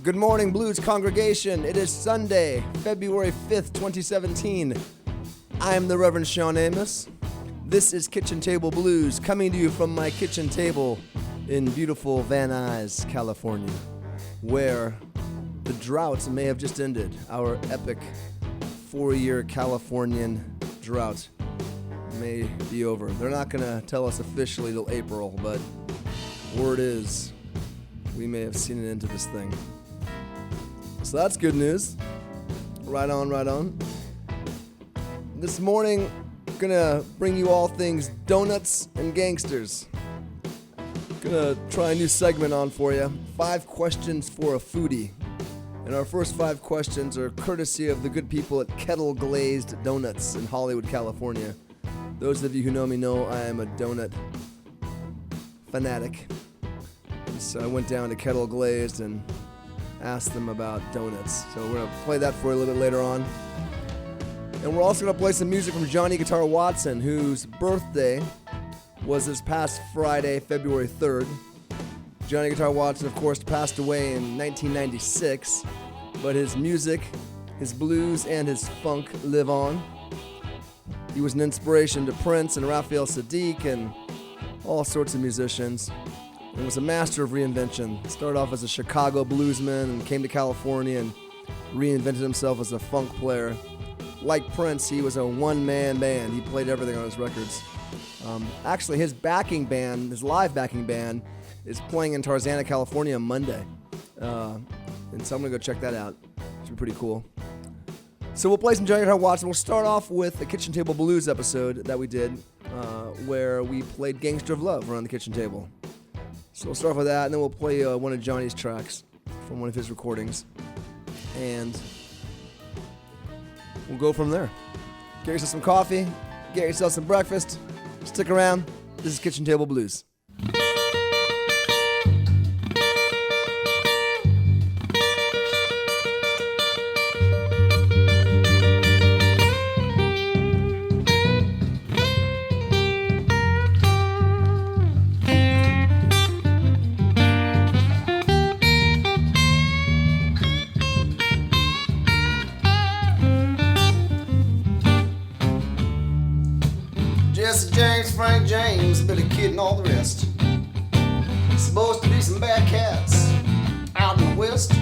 Good morning, Blues congregation. It is Sunday, February 5th, 2017. I am the Reverend Sean Amos. This is Kitchen Table Blues, coming to you from my kitchen table in beautiful Van Nuys, California, where the drought may have just ended. Our epic 4-year Californian drought may be over. They're not going to tell us officially till April, but word is we may have seen an end to this thing. So that's good news. Right on, right on. This morning, gonna bring you all things donuts and gangsters. Gonna try a new segment on for you. 5 questions for a foodie. And our first 5 questions are courtesy of the good people at Kettle Glazed Doughnuts in Hollywood, California. Those of you who know me know I am a donut fanatic. So I went down to Kettle Glazed and asked them about donuts. So we're going to play that for you a little bit later on. And we're also going to play some music from Johnny Guitar Watson, whose birthday was this past Friday, February 3rd. Johnny Guitar Watson, of course, passed away in 1996, but his music, his blues, and his funk live on. He was an inspiration to Prince and Raphael Sadiq and all sorts of musicians. And was a master of reinvention. Started off as a Chicago bluesman and came to California and reinvented himself as a funk player. Like Prince, he was a one-man band. He played everything on his records. Actually, his backing band, his live backing band, is playing in Tarzana, California Monday. And so I'm going to go check that out. It's pretty cool. So we'll play some Johnny Guitar Watson. We'll start off with the Kitchen Table Blues episode that we did, where we played Gangster of Love around the kitchen table. So we'll start off with that, and then we'll play one of Johnny's tracks from one of his recordings. And we'll go from there. Get yourself some coffee, get yourself some breakfast, stick around. This is Kitchen Table Blues. Frank James, Billy Kid, and all the rest. Supposed to be some bad cats out in the west,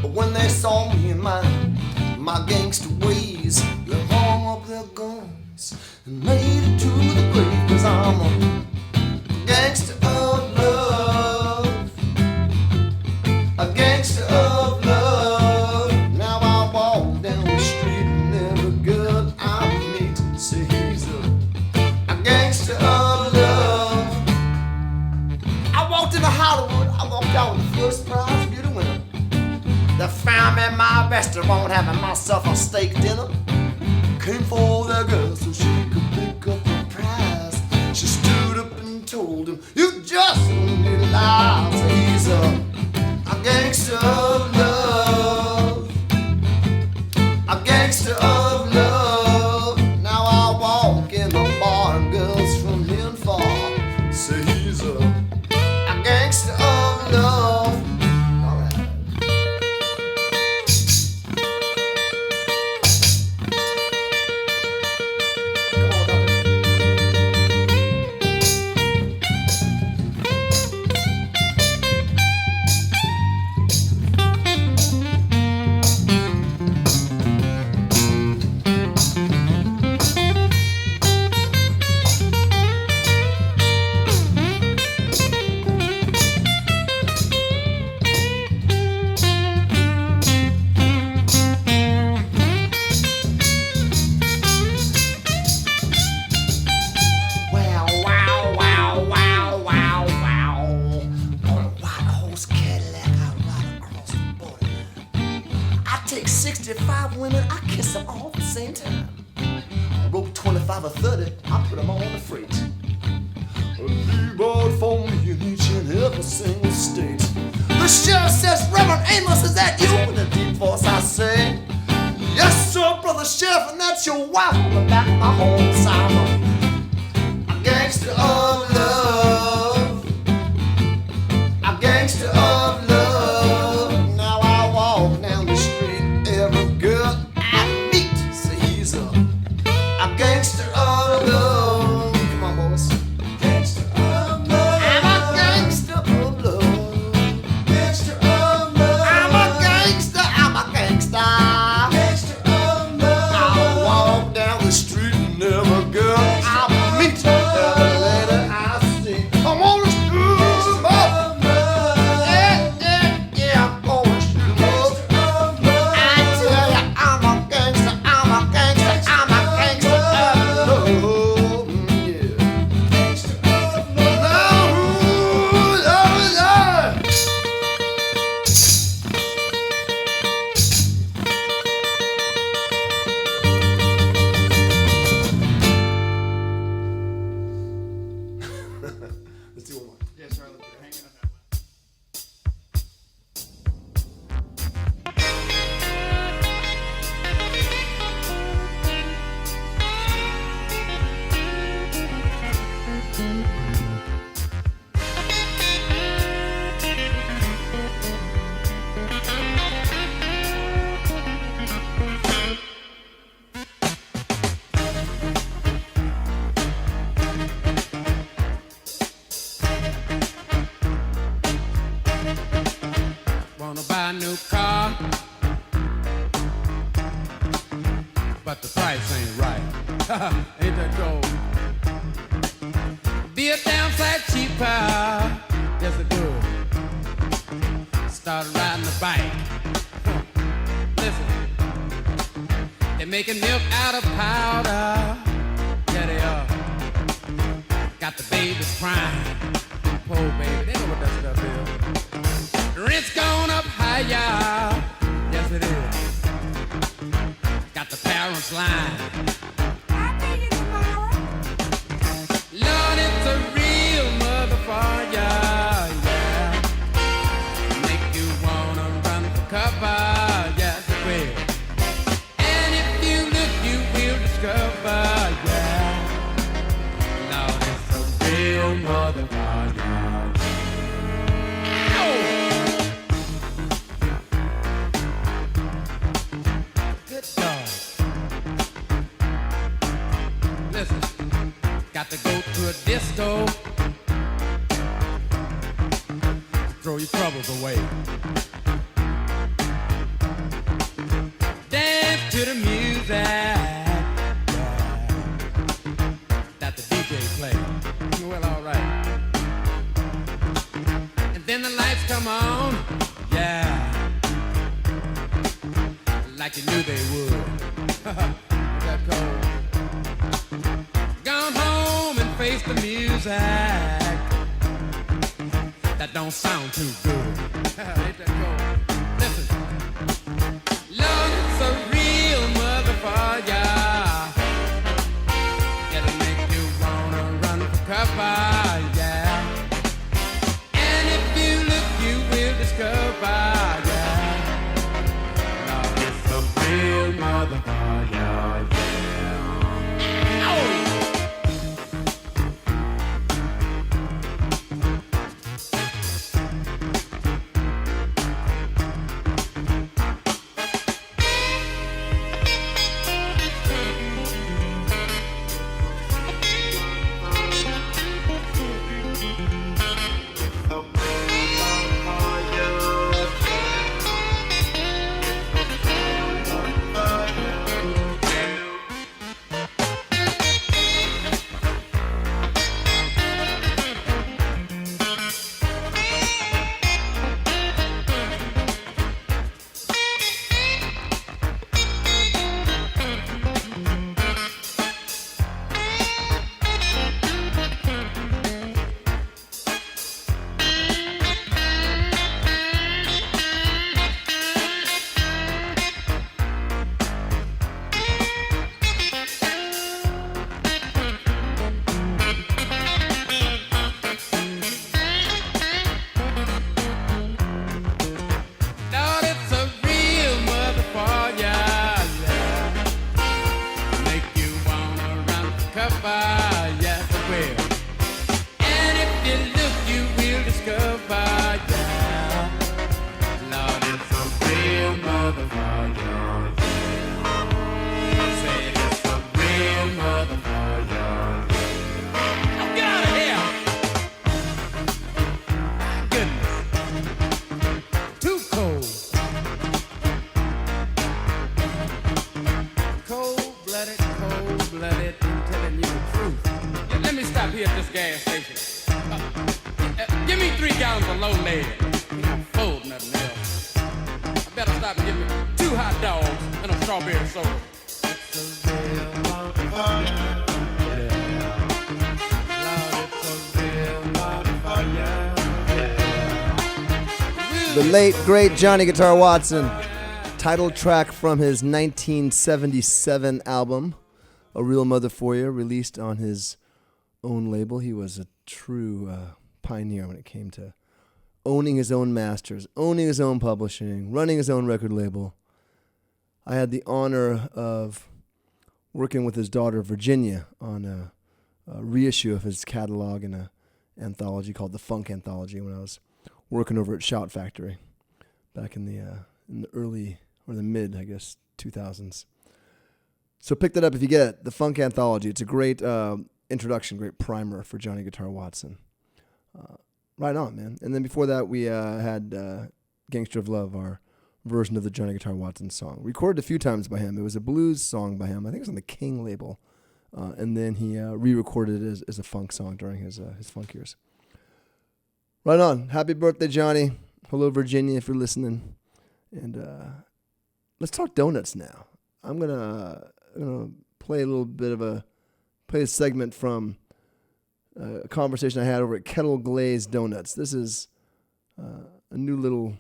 but when they saw me in my gangster ways, they hung up their guns and made it to the grave. 'Cause I'm a gangster of love, a gangster of love. Now I walk down the street and every girl I meet say he's a gangster of love. I walked into Hollywood, I walked out with the first prize beauty winner. They found me in my restaurant having myself a steak dinner. Came for that girl so she could pick up the prize. She stood up and told him, "You just don't need lies." He's a gangster of love, a gangster of love. Now I walk in the bar and girls from near and far say he's a gangster of love. All right. Come on, Doctor. Take 65 women, I kiss them all at the same time. I wrote 25 or 30, I put them all on the freight. He bought for me in each and every single state. The sheriff says, "Reverend Amos, is that you?" With a deep voice I say, "Yes, sir, brother sheriff, and that's your wife on the back of my home sign." A gangster of love, a gangster of love. be a damn sight cheaper. Yes, it would. Started riding the bike. Listen, they're making milk out of powder. Yeah, they are. Got the babies crying. Poor baby, they know what that stuff is. Rent's gone up higher. Yes, it is. Got the parents lying. I'll pay you tomorrow. Lord, it's a real motherfucker, yeah. Make you wanna run for cover, yes it will. And if you look, you will discover, yeah. Lord, it's a real motherfucker. Good dog. Listen, got to go to a disco. Throw your troubles away. Dance to the music, yeah, that the DJ play. Well, all right. And then the lights come on, yeah, like you knew they would. That cold. Gone home and face the music. That don't sound too good. Ain't that cold? Listen. Lord, it's a real motherfucker. It'll make you wanna run for cover, yeah. And if you look, you will discover, yeah. Lord, it's a real motherfucker, yeah. Oh! Lord, it's a real motherfucker, yeah. Make you wanna run for cover, yes it will. And if you look, you will discover, yeah. Lord, it's a real motherfucker, yeah. Say it's a real motherfucker, yeah. Oh, get out of here! Goodness. Too cold. Cold-blooded, I'm telling you the truth. Yeah, let me stop here at this gas station. Give me 3 gallons of low lead. I'm full, nothing else. I better stop and get me 2 hot dogs and a strawberry soda. It's a real motherfucker. Yeah. Lord, it's a real motherfucker. Yeah. The late, great Johnny Guitar Watson. Title track from his 1977 album, A Real Mother For You, released on his own label. He was a true pioneer when it came to owning his own masters, owning his own publishing, running his own record label. I had the honor of working with his daughter, Virginia, on a reissue of his catalog in an anthology called The Funk Anthology when I was working over at Shout Factory back in the early, or the mid, I guess, 2000s. So pick that up if you get it, The Funk Anthology. It's a great introduction, great primer for Johnny Guitar Watson. Right on, man. And then before that, we had Gangster of Love, our version of the Johnny Guitar Watson song. Recorded a few times by him. It was a blues song by him. I think it was on the King label and then he re-recorded it as a funk song during his funk years. Right on. Happy birthday, Johnny. Hello, Virginia, if you're listening. And let's talk donuts now. I'm gonna play a segment from a conversation I had over at Kettle Glazed Doughnuts. This is a new little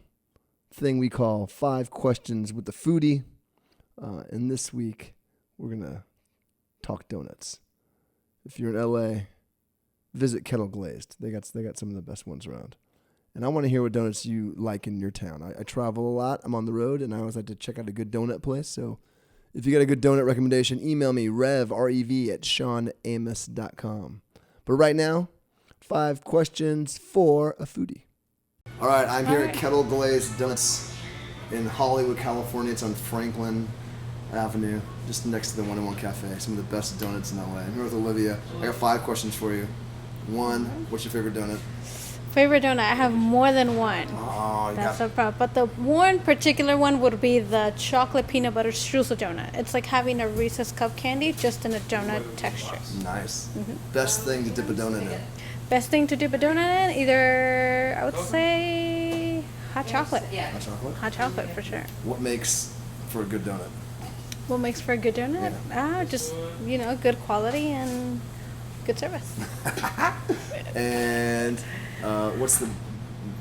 thing we call 5 Questions with the Foodie. And this week, we're going to talk donuts. If you're in LA, visit Kettle Glazed. They got some of the best ones around. And I want to hear what donuts you like in your town. I travel a lot. I'm on the road, and I always like to check out a good donut place. So if you got a good donut recommendation, email me, rev, at SeanAmos.com. But right now, 5 questions for a foodie. All right, I'm here at Kettle Glazed Donuts in Hollywood, California. It's on Franklin Avenue, just next to the 101 Cafe. Some of the best donuts in LA. I'm here with Olivia. I got 5 questions for you. 1, what's your favorite donut? Favorite donut? I have more than one. Oh, That's a problem. But the one particular one would be the chocolate peanut butter streusel donut. It's like having a Reese's cup candy, just in a donut texture. Nice. Best thing to dip a donut in? Best thing to dip a donut in? Either, I would say, hot chocolate. Hot chocolate? Hot chocolate, for sure. What makes for a good donut? What makes for a good donut? Just, good quality and good service. And what's the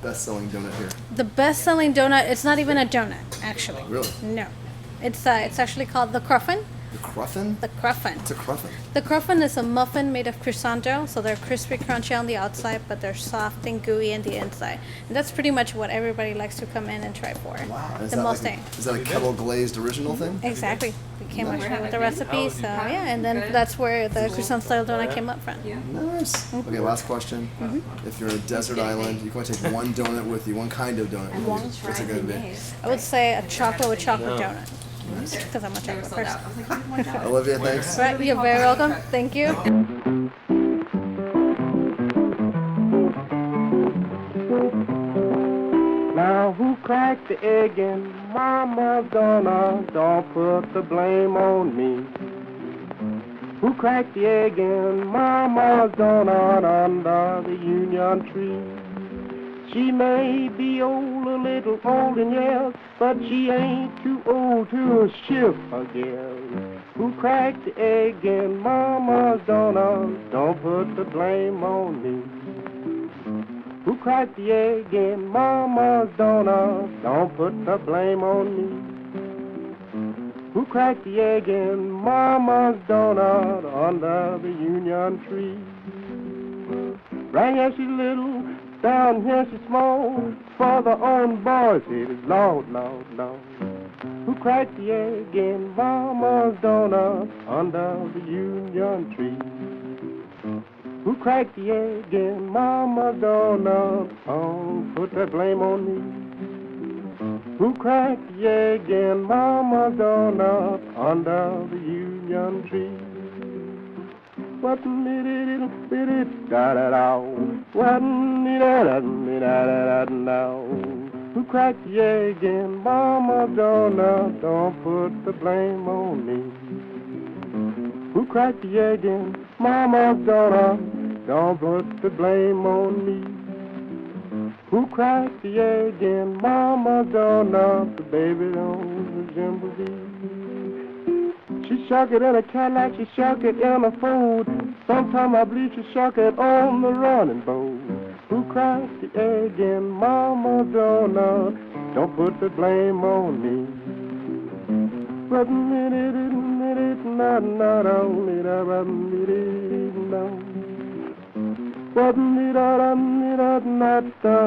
best-selling donut here? The best-selling donut, it's not even a donut, actually. Really? No. It's actually called the Cruffin. The Cruffin? The Cruffin. What's a Cruffin? The Cruffin is a muffin made of croissant dough, so they're crispy, crunchy on the outside, but they're soft and gooey in the inside. And that's pretty much what everybody likes to come in and try for. Wow. Is The that most like, thing. is that a Kettle Glazed original thing? Exactly. We came up with the recipe, so yeah, and then that's where the croissant style donut came up from. Nice. Okay, last question. If you're in a desert island, you can only take one donut with you, one kind of donut with you. What's it going to be? I would say a chocolate with chocolate donut. Because I'm a chocolate person. Olivia, thanks. Right, you're very welcome. Thank you. Now who cracked the egg in Mama's donut? Don't put the blame on me. Who cracked the egg in Mama's donut under the Union tree? She may be old, a little old in years, but she ain't too old to shift a guess. Who cracked the egg in Mama's donut? Don't put the blame on me. Who cracked the egg in Mama's donut? Don't put the blame on me. Who cracked the egg in Mama's donut under the Union tree? Right here she's little, down here she's small. Father on boys, it is Lord, Lord, Lord. Who cracked the egg in Mama's donut under the Union tree? Who cracked the egg in Mama's donut? Oh, put that blame on me. Who cracked the egg in Mama's donut under the Union tree? What did da da da? What did da da da? Who cracked the egg in Mama's donut? Don't put the blame on me. Who cracked the egg in Mama's donut? Don't put the blame on me. Who cracked the egg in Mama's donut? The baby don't resemble thee. She shuck it in a Cadillac, she shuck it in a Ford. Sometime I believe she shuck it on the running boat. Who cracked the egg in Mama's donut? Don't put the blame on me. But not only that, no. But not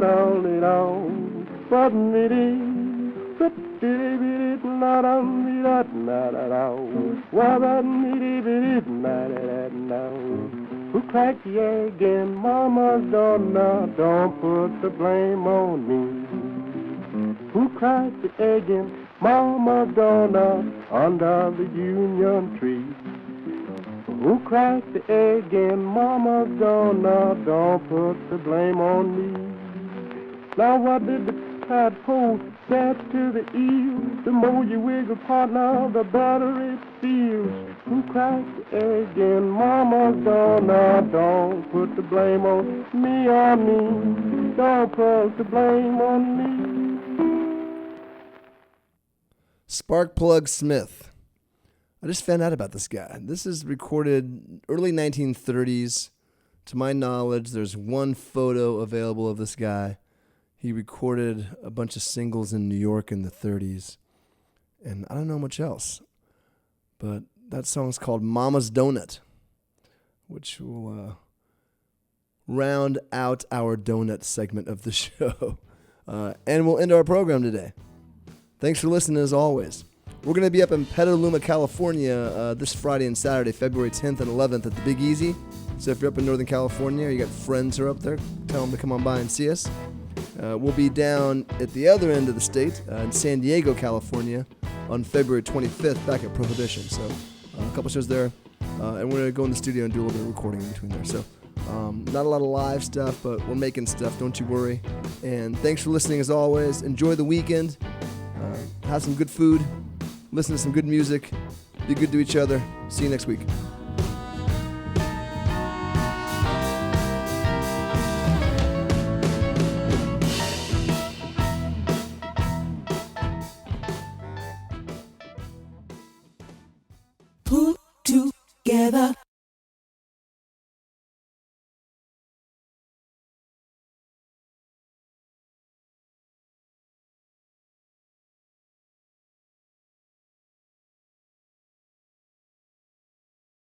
only no. But who cracked the egg in Mama's donut? Don't put the blame on me. Who cracked the egg in Mama's donut under the Union tree? Who cracked the egg in Mama's donut? Don't put the blame on me. Now what did the tadpole say to the eel? The more you wiggle, partner, the better it feels. who cracked the egg in Mama's donut. Don't put the blame on me or me. Don't put the blame on me. Sparkplug Smith. I just found out about this guy. This is recorded early 1930s. To my knowledge, there's one photo available of this guy. He recorded a bunch of singles in New York in the 30s. And I don't know much else. But that song's called Mama's Donut, which will round out our donut segment of the show. And we'll end our program today. Thanks for listening as always. We're going to be up in Petaluma, California this Friday and Saturday, February 10th and 11th at the Big Easy. So if you're up in Northern California or you got friends who are up there, tell them to come on by and see us. We'll be down at the other end of the state in San Diego, California on February 25th back at Prohibition. So a couple shows there. And we're going to go in the studio and do a little bit of recording in between there. So not a lot of live stuff, but we're making stuff. Don't you worry. And thanks for listening as always. Enjoy the weekend. Have some good food. Listen to some good music. Be good to each other. See you next week. Put together